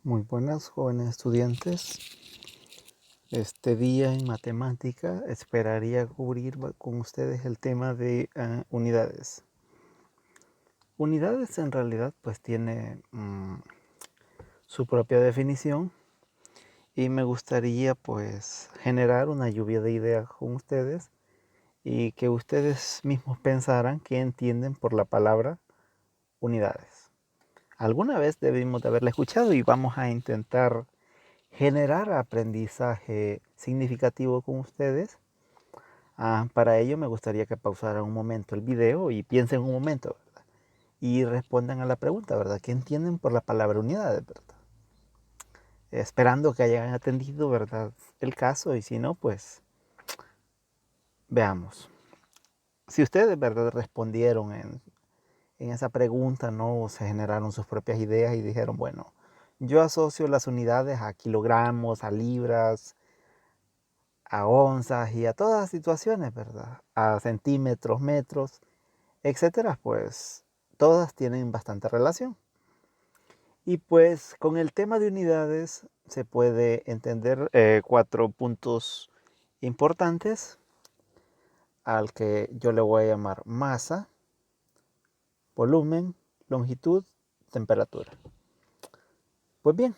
Muy buenas, jóvenes estudiantes. Este día en matemática esperaría cubrir con ustedes el tema de unidades. Unidades en realidad pues tiene su propia definición y me gustaría pues generar una lluvia de ideas con ustedes y que ustedes mismos pensaran qué entienden por la palabra unidades. Alguna vez debimos de haberla escuchado y vamos a intentar generar aprendizaje significativo con ustedes. Para ello me gustaría que pausaran un momento el video y piensen un momento, ¿verdad? Y respondan a la pregunta, ¿verdad? ¿Qué entienden por la palabra unidades, verdad? Esperando que hayan atendido, ¿verdad?, el caso, y si no, pues veamos. Si ustedes, ¿verdad?, respondieron en esa pregunta, ¿no? Se generaron sus propias ideas y dijeron, bueno, yo asocio las unidades a kilogramos, a libras, a onzas y a todas las situaciones, ¿verdad? A centímetros, metros, etcétera, pues todas tienen bastante relación. Y pues con el tema de unidades se puede entender 4 puntos importantes al que yo le voy a llamar masa, volumen, longitud, temperatura. Pues bien,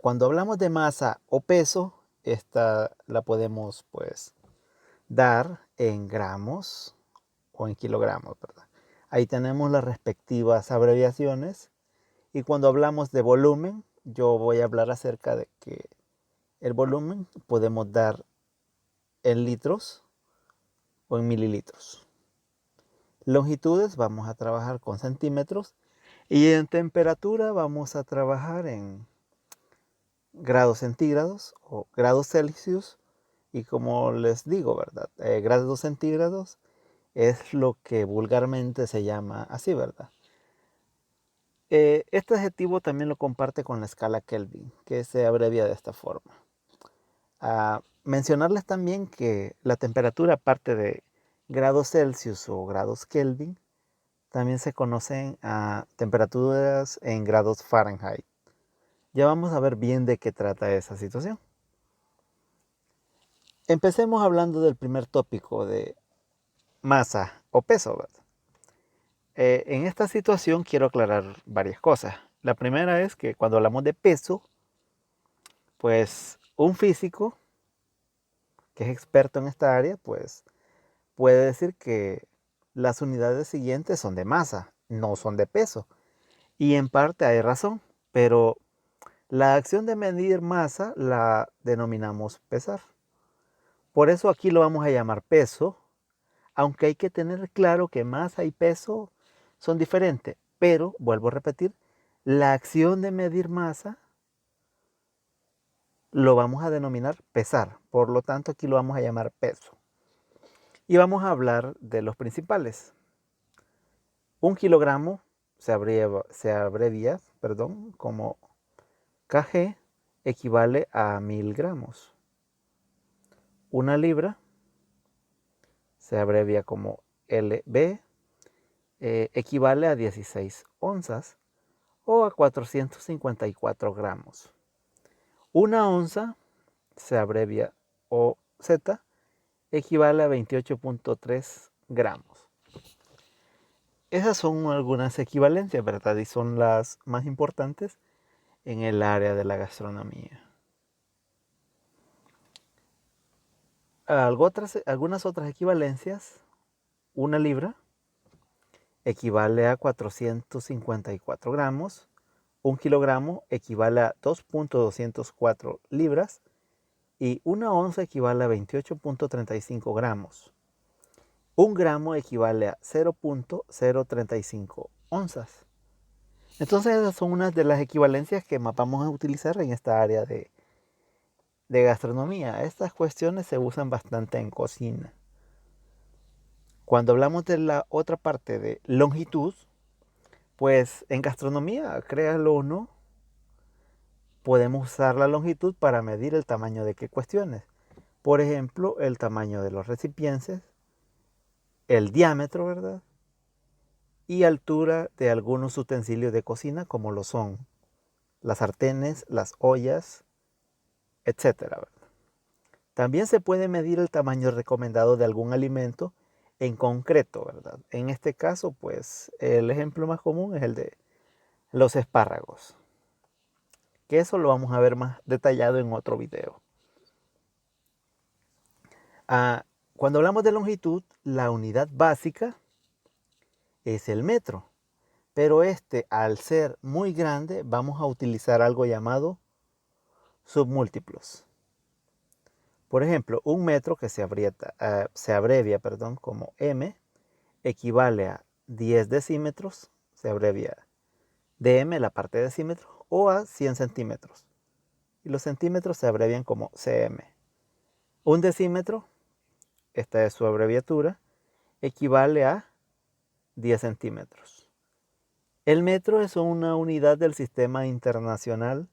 cuando hablamos de masa o peso, esta la podemos pues dar en gramos o en kilogramos, ¿verdad? Ahí tenemos las respectivas abreviaciones. Y cuando hablamos de volumen, yo voy a hablar acerca de que el volumen podemos dar en litros o en mililitros. Longitudes vamos a trabajar con centímetros y en temperatura vamos a trabajar en grados centígrados o grados Celsius. Y como les digo, ¿verdad? Grados centígrados es lo que vulgarmente se llama así, ¿verdad? Este adjetivo también lo comparte con la escala Kelvin, que se abrevia de esta forma. Mencionarles también que la temperatura, aparte de grados Celsius o grados Kelvin, también se conocen a temperaturas en grados Fahrenheit. Ya vamos a ver bien de qué trata esa situación. Empecemos hablando del primer tópico de masa o peso, ¿verdad? En esta situación quiero aclarar varias cosas. La primera es que cuando hablamos de peso, pues un físico que es experto en esta área, pues puede decir que las unidades siguientes son de masa, no son de peso. Y en parte hay razón, pero la acción de medir masa la denominamos pesar. Por eso aquí lo vamos a llamar peso, aunque hay que tener claro que masa y peso son diferentes. Pero, vuelvo a repetir, la acción de medir masa lo vamos a denominar pesar. Por lo tanto, aquí lo vamos a llamar peso. Y vamos a hablar de los principales. Un kilogramo se abrevia como kg, equivale a 1000 gramos. Una libra se abrevia como lb, equivale a 16 onzas o a 454 gramos. Una onza se abrevia OZ, equivale a 28.3 gramos. Esas son algunas equivalencias, ¿verdad? Y son las más importantes en el área de la gastronomía. Algunas otras equivalencias. Una libra equivale a 454 gramos. Un kilogramo equivale a 2.204 libras. Y una onza equivale a 28.35 gramos. Un gramo equivale a 0.035 onzas. Entonces esas son unas de las equivalencias que vamos a utilizar en esta área de gastronomía. Estas cuestiones se usan bastante en cocina. Cuando hablamos de la otra parte de longitud, pues en gastronomía, créanlo o no, podemos usar la longitud para medir el tamaño de qué cuestiones. Por ejemplo, el tamaño de los recipientes, el diámetro, ¿verdad? Y altura de algunos utensilios de cocina como lo son las sartenes, las ollas, etcétera, ¿verdad? También se puede medir el tamaño recomendado de algún alimento en concreto, ¿verdad? En este caso, pues el ejemplo más común es el de los espárragos, que eso lo vamos a ver más detallado en otro video. Cuando hablamos de longitud, la unidad básica es el metro, pero al ser muy grande, vamos a utilizar algo llamado submúltiplos. Por ejemplo, un metro que se abrevia como m, equivale a 10 decímetros, se abrevia dm, la parte de decímetros, o a 100 centímetros. Y los centímetros se abrevian como cm. Un decímetro, esta es su abreviatura, equivale a 10 centímetros. El metro es una unidad del sistema internacional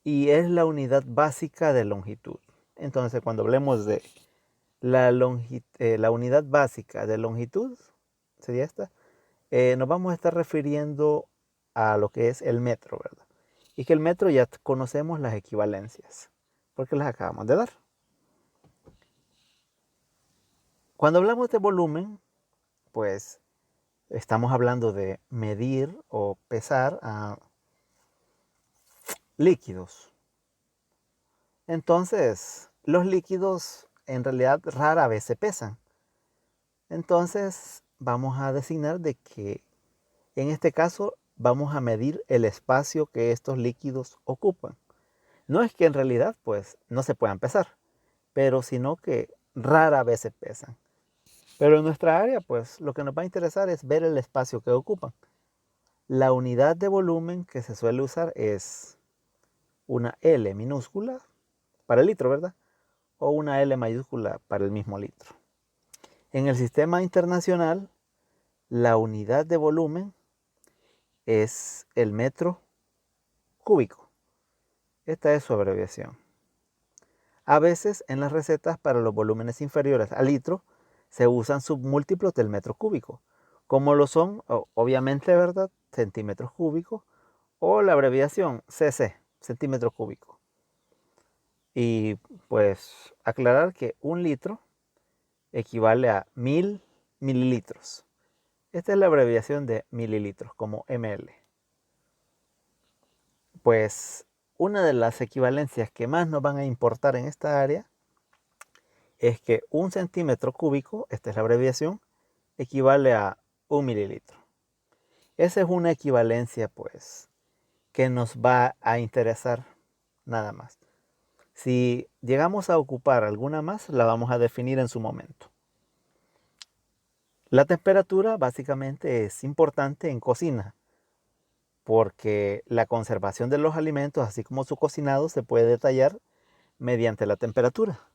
y es la unidad básica de longitud. Entonces, cuando hablemos de la unidad básica de longitud, sería esta, nos vamos a estar refiriendo a lo que es el metro, ¿verdad? Y que el metro ya conocemos las equivalencias, porque las acabamos de dar. Cuando hablamos de volumen, pues estamos hablando de medir o pesar a líquidos. Entonces, los líquidos en realidad rara vez se pesan. Entonces, vamos a designar de que en este caso vamos a medir el espacio que estos líquidos ocupan. No es que en realidad pues no se puedan pesar, pero sino que rara vez se pesan. Pero en nuestra área pues lo que nos va a interesar es ver el espacio que ocupan. La unidad de volumen que se suele usar es una L minúscula para el litro, ¿verdad? O una L mayúscula para el mismo litro. En el sistema internacional, la unidad de volumen es el metro cúbico. Esta es su abreviación. A veces en las recetas para los volúmenes inferiores al litro se usan submúltiplos del metro cúbico, como lo son, obviamente, ¿verdad?, centímetros cúbicos o la abreviación cc, centímetro cúbico. Y pues aclarar que un litro equivale a 1000 mililitros. Esta es la abreviación de mililitros, como ml. Pues una de las equivalencias que más nos van a importar en esta área es que un centímetro cúbico, esta es la abreviación, equivale a 1 mililitro. Esa es una equivalencia, pues, que nos va a interesar nada más. Si llegamos a ocupar alguna más, la vamos a definir en su momento. La temperatura básicamente es importante en cocina, porque la conservación de los alimentos, así como su cocinado, se puede detallar mediante la temperatura.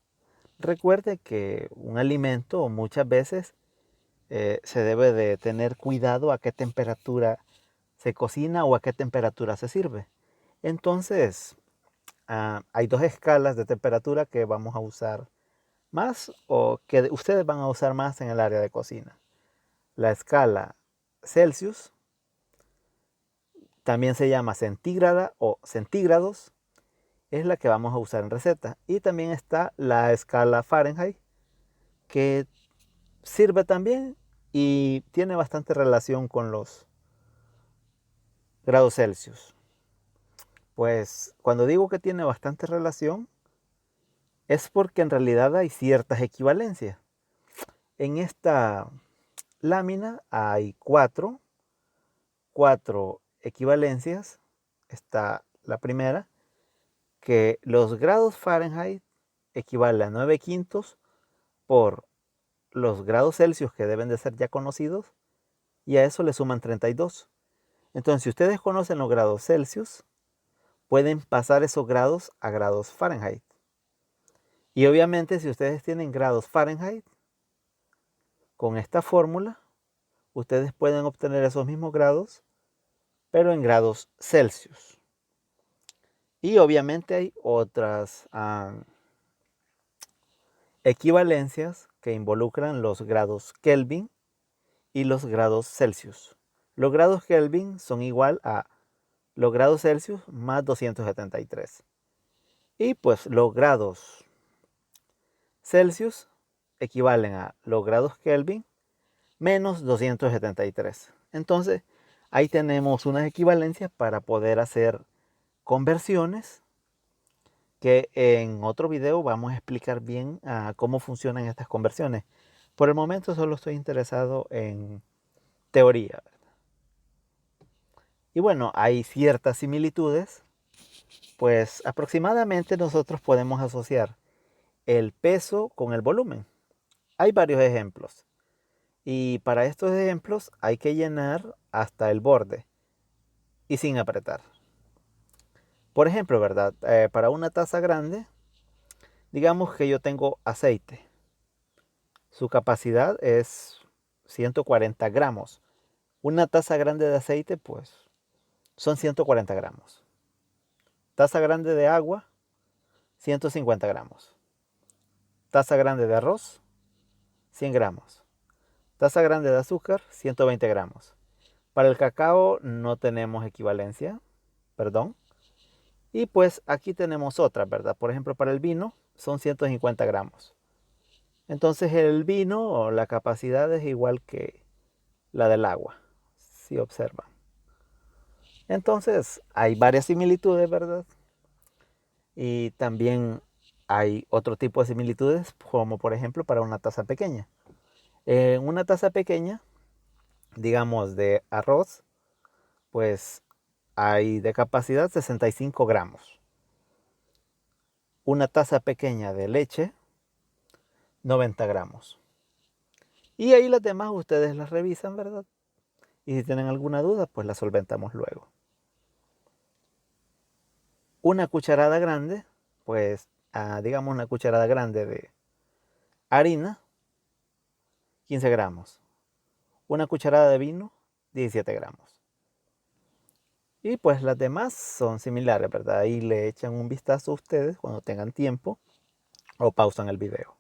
Recuerde que un alimento muchas veces se debe de tener cuidado a qué temperatura se cocina o a qué temperatura se sirve. Entonces, hay dos escalas de temperatura que vamos a usar más o que ustedes van a usar más en el área de cocina. La escala Celsius, también se llama centígrada o centígrados, es la que vamos a usar en receta. Y también está la escala Fahrenheit, que sirve también y tiene bastante relación con los grados Celsius. Pues cuando digo que tiene bastante relación, es porque en realidad hay ciertas equivalencias. En esta lámina hay cuatro equivalencias. Está la primera, que los grados Fahrenheit equivale a 9 quintos por los grados Celsius, que deben de ser ya conocidos, y a eso le suman 32. Entonces, si ustedes conocen los grados Celsius, pueden pasar esos grados a grados Fahrenheit. Y obviamente, si ustedes tienen grados Fahrenheit, con esta fórmula, ustedes pueden obtener esos mismos grados, pero en grados Celsius. Y obviamente hay otras equivalencias que involucran los grados Kelvin y los grados Celsius. Los grados Kelvin son igual a los grados Celsius más 273. Y pues los grados Celsius equivalen a los grados Kelvin menos 273. Entonces, ahí tenemos unas equivalencias para poder hacer conversiones que en otro video vamos a explicar bien cómo funcionan estas conversiones. Por el momento solo estoy interesado en teoría. Y bueno, hay ciertas similitudes, pues aproximadamente nosotros podemos asociar el peso con el volumen. Hay varios ejemplos. Y para estos ejemplos hay que llenar hasta el borde y sin apretar. Por ejemplo, ¿verdad? Para una taza grande, digamos que yo tengo aceite. Su capacidad es 140 gramos. Una taza grande de aceite, pues, son 140 gramos. Taza grande de agua, 150 gramos. Taza grande de arroz, 100 gramos. Taza grande de azúcar, 120 gramos. Para el cacao no tenemos equivalencia, perdón. Y pues aquí tenemos otra, ¿verdad? Por ejemplo, para el vino son 150 gramos. Entonces el vino, la capacidad es igual que la del agua, si observan. Entonces hay varias similitudes, ¿verdad? Y también hay otro tipo de similitudes, como por ejemplo para una taza pequeña. En una taza pequeña, digamos de arroz, pues hay de capacidad 65 gramos. Una taza pequeña de leche, 90 gramos. Y ahí las demás ustedes las revisan, ¿verdad? Y si tienen alguna duda, pues la solventamos luego. Una cucharada grande, pues digamos una cucharada grande de harina, 15 gramos. Una cucharada de vino, 17 gramos. Y pues las demás son similares, ¿verdad? Ahí le echan un vistazo a ustedes cuando tengan tiempo o pausan el video.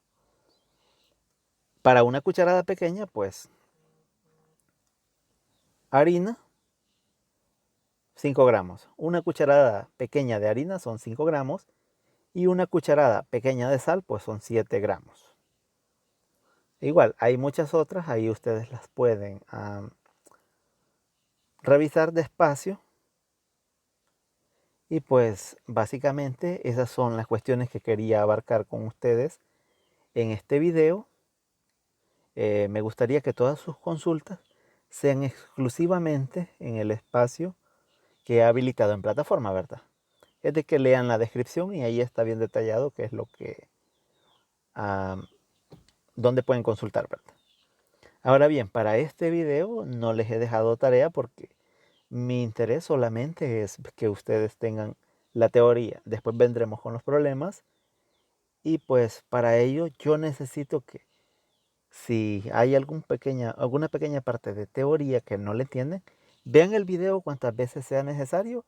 Para una cucharada pequeña, pues harina, 5 gramos. Una cucharada pequeña de harina son 5 gramos. Y una cucharada pequeña de sal, pues son 7 gramos. Igual, hay muchas otras, ahí ustedes las pueden revisar despacio. Y pues básicamente esas son las cuestiones que quería abarcar con ustedes en este video. Me gustaría que todas sus consultas sean exclusivamente en el espacio que he habilitado en plataforma, ¿verdad? Es de que lean la descripción y ahí está bien detallado qué es lo que, dónde pueden consultar, ¿verdad? Ahora bien, para este video no les he dejado tarea porque mi interés solamente es que ustedes tengan la teoría. Después vendremos con los problemas. Y pues para ello yo necesito que si hay alguna pequeña parte de teoría que no le entienden, vean el video cuantas veces sea necesario